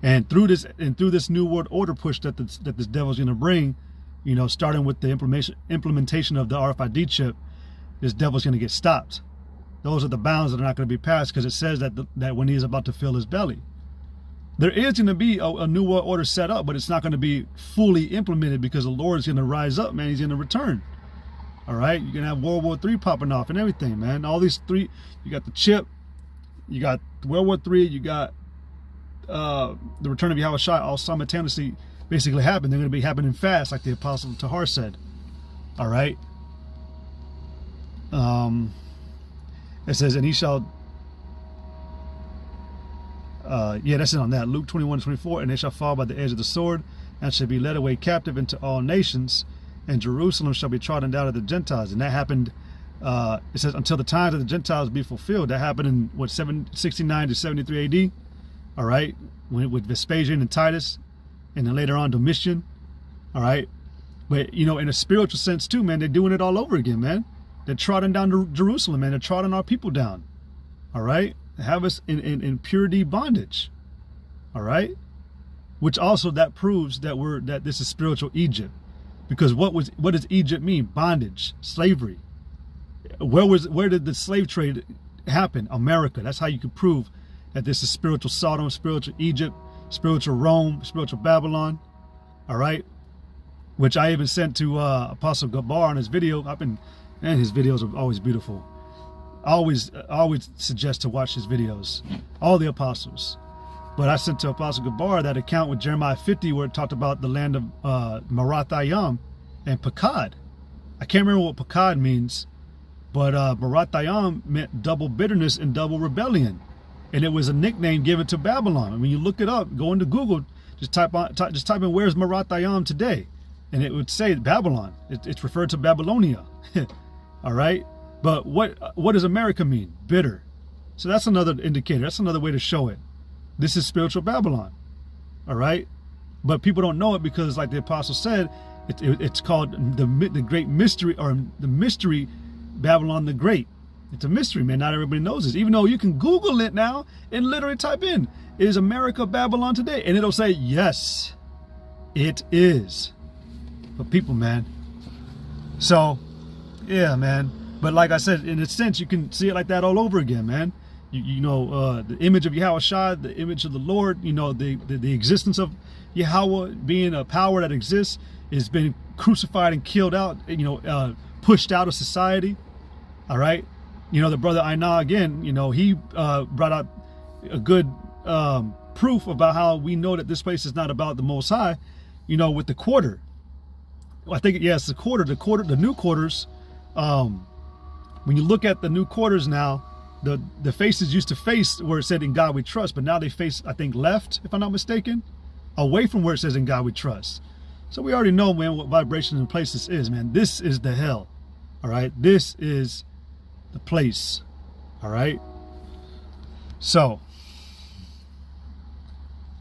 and through this new world order push that this devil's going to bring, you know, starting with the implementation of the RFID chip, this devil's going to get stopped. Those are the bounds that are not going to be passed, because it says that when he is about to fill his belly, there is going to be a new world order set up, but it's not going to be fully implemented, because the Lord is going to rise up, man. He's going to return. All right, you're going to have World War III popping off and everything, man. All these three, you got the chip, you got World War III, you got the return of Yahushua, all simultaneously basically happen. They're going to be happening fast, like the Apostle Tahar said. All right. It says, and he shall, that's it on that. Luke 21:24, and they shall fall by the edge of the sword, and shall be led away captive into all nations, and Jerusalem shall be trodden down of the Gentiles. And that happened, it says, until the times of the Gentiles be fulfilled. That happened in, 769 to 73 AD. All right, with Vespasian and Titus, and then later on Domitian. All right, but you know, in a spiritual sense too, man, they're doing it all over again, man. They're trotting down to Jerusalem, man. They're trotting our people down. All right, they have us in purity bondage. All right, which also that proves that this is spiritual Egypt, because what does Egypt mean? Bondage, slavery. Where did the slave trade happen? America. That's how you can prove that this is spiritual Sodom, spiritual Egypt, spiritual Rome, spiritual Babylon. All right, which I even sent to Apostle Gabar on his video. And his videos are always beautiful. I always suggest to watch his videos, all the apostles. But I sent to Apostle Gabar that account with Jeremiah 50 where it talked about the land of Marathayim and Pakad. I can't remember what Pakad means, but Marathayim meant double bitterness and double rebellion. And it was a nickname given to Babylon. And when you look it up, go into Google, just type in where's Marathayim today, and it would say Babylon. It's referred to Babylonia. All right, but what does America mean? Bitter. So that's another indicator. That's another way to show it. This is spiritual Babylon. All right, but people don't know it because, like the apostle said, it's called the great mystery, or the mystery Babylon the Great. It's a mystery, man. Not everybody knows this, even though you can Google it now and literally type in, is America Babylon today? And it'll say, yes, it is. But people, man. So, yeah, man. But like I said, in a sense, you can see it like that all over again, man. You know, the image of Yahushua, the image of the Lord, you know, the existence of Yahweh being a power that exists is being crucified and killed out, you know, pushed out of society. All right. You know, the brother Aina, again, you know, he brought out a good proof about how we know that this place is not about the Most High, you know, with the quarter. I think, yes, the new quarters. When you look at the new quarters now, the faces used to face where it said in God we trust, but now they face, I think, left, if I'm not mistaken, away from where it says in God we trust. So we already know, man, what vibration and place this is, man. This is the hell. All right. This is the place. All right. So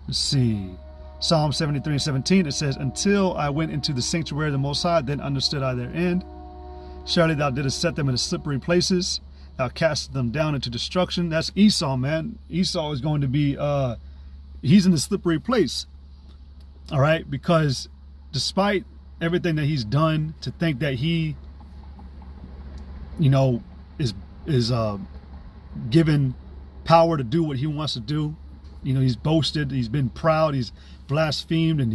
let's see. Psalm 73:17, it says, until I went into the sanctuary of the Most High, then understood I their end. Surely thou didst set them in the slippery places. Thou cast them down into destruction. That's Esau, man. Esau is going to be, he's in the slippery place. All right, because despite everything that he's done, to think that he, you know, is given power to do what he wants to do. You know, he's boasted, he's been proud, he's blasphemed, and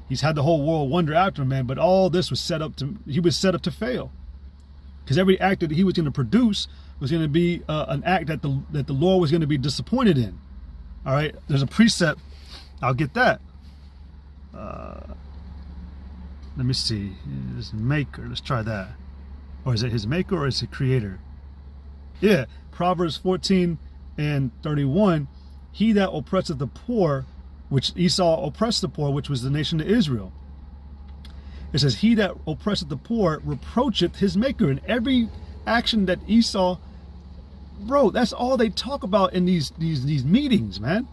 he's had the whole world wonder after him, man. But all this was set up to fail, because every act that he was going to produce was going to be an act that the Lord was going to be disappointed in. All right, there's a precept. I'll get that. Let me see. His maker. Let's try that. Or is it his maker or is it creator? Yeah, Proverbs 14:31. He that oppresseth the poor, which Esau oppressed the poor, which was the nation of Israel. It says, he that oppresseth the poor reproacheth his maker. And every action that Esau, bro, that's all they talk about in these meetings, man,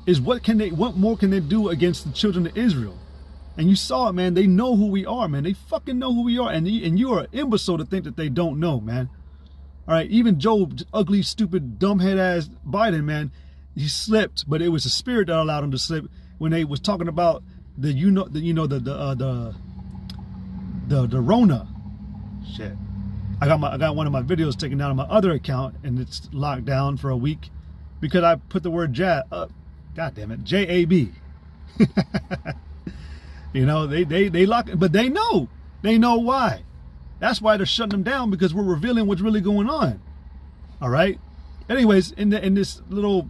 is what more can they do against the children of Israel? And you saw it, man. They know who we are, man. They fucking know who we are. And you are an imbecile to think that they don't know, man. All right, even Joe, ugly, stupid, dumbhead ass Biden, man, he slipped, but it was the spirit that allowed him to slip when they was talking about the Rona. Shit. I got one of my videos taken down on my other account, and it's locked down for a week because I put the word jab up. God damn it, JAB. You know, they lock it, but they know why. That's why they're shutting them down, because we're revealing what's really going on. All right. Anyways, in this little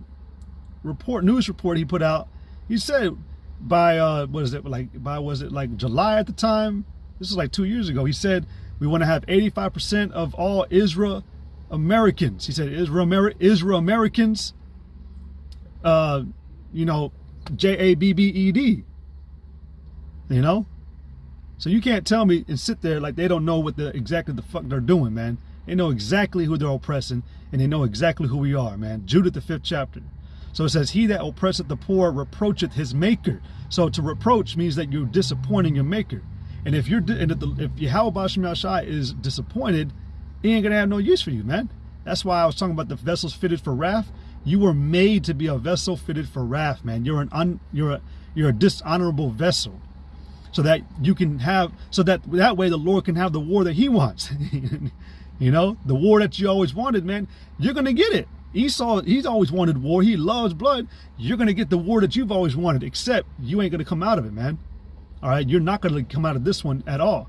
news report he put out, he said by was it like July at the time? This is like 2 years ago. He said we want to have 85% of all Israel Americans. He said Israel Americans. You know, JABBED. You know, so you can't tell me and sit there like they don't know what exactly the fuck they're doing, man. They know exactly who they're oppressing, and they know exactly who we are, man. Jude, the 5th chapter. So it says, he that oppresseth the poor reproacheth his maker. So to reproach means that you're disappointing your maker. And if Yahweh Shem Yahshai is disappointed, he ain't gonna have no use for you, man. That's why I was talking about the vessels fitted for wrath. You were made to be a vessel fitted for wrath, man. You're a dishonorable vessel. So that you can have, that way the Lord can have the war that he wants. You know, the war that you always wanted, man. You're going to get it. Esau, he's always wanted war. He loves blood. You're going to get the war that you've always wanted, except you ain't going to come out of it, man. All right. You're not going to come out of this one at all.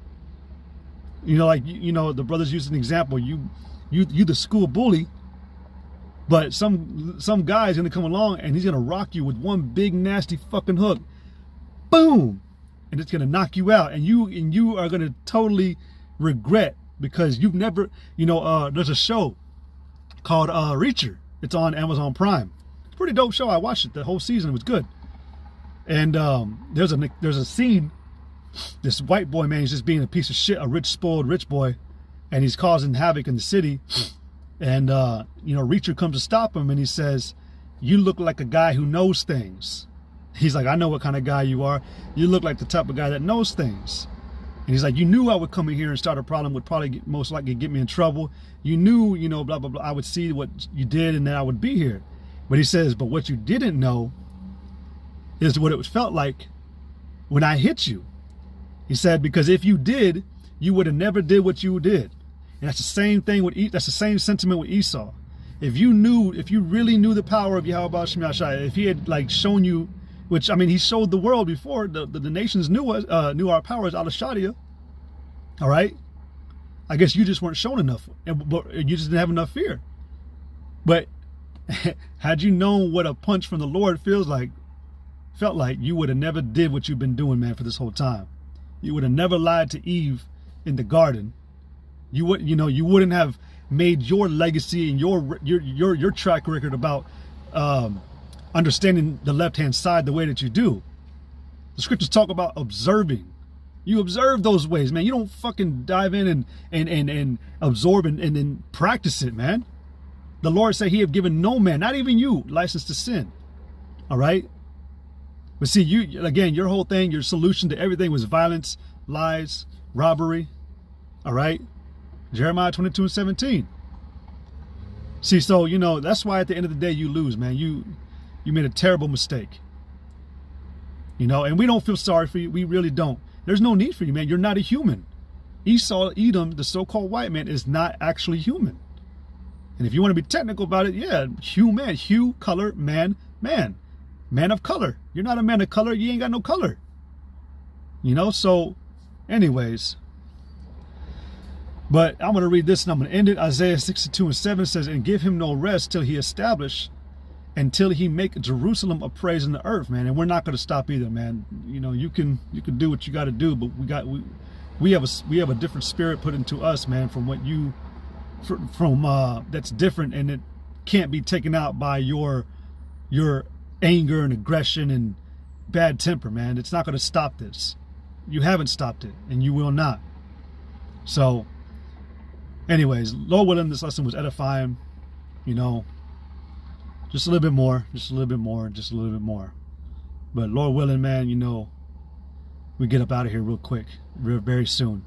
You know, like, you know, the brothers used an example. You the school bully, but some guy's going to come along and he's going to rock you with one big nasty fucking hook. Boom. And it's going to knock you out, and you are going to totally regret, because you've never, you know, there's a show called Reacher. It's on Amazon Prime. It's a pretty dope show. I watched it. The whole season was good. And there's a scene, this white boy, man, he's just being a piece of shit, a rich, spoiled rich boy, and he's causing havoc in the city. And you know, Reacher comes to stop him, and he says, you look like a guy who knows things. He's like, I know what kind of guy you are. You look like the type of guy that knows things. And he's like, you knew I would come in here and start a problem, would probably most likely get me in trouble. You knew, you know, blah, blah, blah. I would see what you did and that I would be here. But he says, but what you didn't know is what it felt like when I hit you. He said, because if you did, you would have never did what you did. And that's the same thing that's the same sentiment with Esau. If you really knew the power of Yahweh Shem Yahshai, if he had like shown you, which, I mean, he showed the world before. The nations knew our powers out of Shadia. All right? I guess you just weren't shown enough. But you just didn't have enough fear. But had you known what a punch from the Lord felt like, you would have never did what you've been doing, man, for this whole time. You would have never lied to Eve in the garden. You wouldn't have made your legacy and your track record about understanding the left-hand side the way that you do. The scriptures talk about observing. You observe those ways, man. You don't fucking dive in and absorb and then practice it, man. The Lord said he have given no man, not even you, license to sin. All right? But see, your whole thing, your solution to everything was violence, lies, robbery. All right? Jeremiah 22:17. See, so, you know, that's why at the end of the day you lose, man. You made a terrible mistake. You know, and we don't feel sorry for you. We really don't. There's no need for you, man. You're not a human. Esau, Edom, the so-called white man, is not actually human. And if you want to be technical about it, yeah, human, hue, color, man, man. Man of color. You're not a man of color. You ain't got no color. You know, so anyways. But I'm going to read this and I'm going to end it. Isaiah 62:7 says, and give him no rest till he establish, until he make Jerusalem a praise in the earth, man. And we're not going to stop either, man. You know, you can do what you got to do, but we have a different spirit put into us, man, from what you that's different, and it can't be taken out by your anger and aggression and bad temper, man. It's not going to stop this. You haven't stopped it, and you will not. So anyways, Lord willing, this lesson was edifying, you know, just a little bit more, just a little bit more, just a little bit more. But Lord willing, man, you know, we get up out of here real quick, very soon.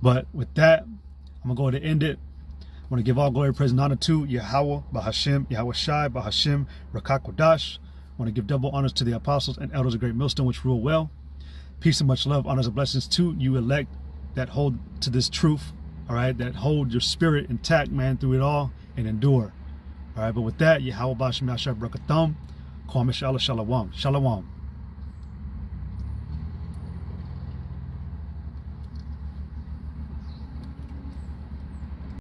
But with that, I'm going to go ahead and end it. I want to give all glory, praise, and honor to Yahweh, Bahashem, Yahweh Shai, Bahashem, Rakakwadash. I want to give double honors to the apostles and elders of Great Millstone, which rule well. Peace and much love, honors and blessings to you elect that hold to this truth, all right, that hold your spirit intact, man, through it all and endure. All right, but with that, Yahweh Bashem Yashar Brakatham, Kwame Shalom. Shalom.